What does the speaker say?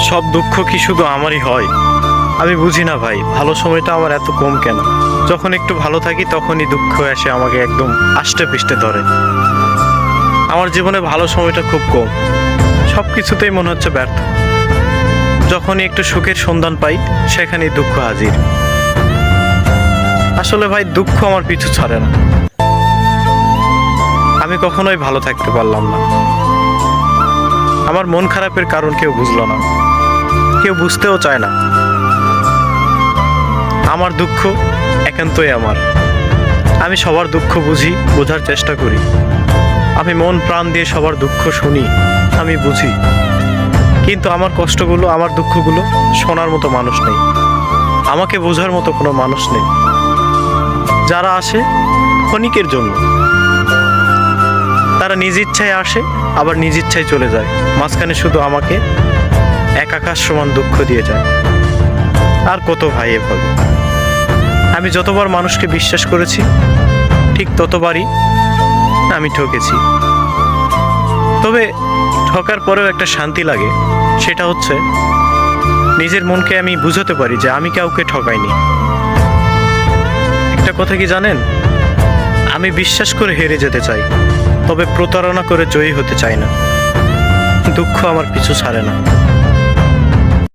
সব দুঃখ কি শুধু আমারই হয়? আমি বুঝি না ভাই, ভালো সময়টা আমার এত কম কেন? যখন একটু ভালো থাকি তখনই দুঃখ এসে আমাকে একদম আষ্টে পৃষ্ঠে ধরে। আমার জীবনে ভালো সময়টা খুব কম, সব কিছুতেই মনে হচ্ছে ব্যর্থ। যখনই একটু সুখের সন্ধান পাই সেখানেই দুঃখ হাজির। আসলে ভাই, দুঃখ আমার পিছু ছাড়ে না। আমি কখনোই ভালো থাকতে পারলাম না। আমার মন খারাপের কারণ কেউ বুঝলো না, কেউ বুঝতেও চায় না। আমার দুঃখ একান্তই আমার। আমি সবার দুঃখ বুঝি, বোঝার চেষ্টা করি। আমি মন প্রাণ দিয়ে সবার দুঃখ শুনি, আমি বুঝি। কিন্তু আমার কষ্টগুলো, আমার দুঃখগুলো শোনার মতো মানুষ নেই, আমাকে বোঝার মতো কোনো মানুষ নেই। যারা আসে ক্ষণিকের জন্য, তারা নিজ ইচ্ছায় আসে আবার নিজ ইচ্ছায় চলে যায়। মাঝখানে শুধু আমাকে এক আকাশ সমান দুঃখ দিয়ে যায়। আর কত ভাই এভাবে? আমি যতবার মানুষকে বিশ্বাস করেছি ঠিক ততবারই আমি ঠকেছি। তবে ঠকার পরেও একটা শান্তি লাগে, সেটা হচ্ছে নিজের মনকে আমি বুঝাতে পারি যে আমি কাউকে ঠকাইনি। একটা কথা কি জানেন, আমি বিশ্বাস করে হেরে যেতে চাই, তবে প্রতারণা করে জয়ী হতে চাই না। দুঃখ আমার পিছু ছাড়ে না।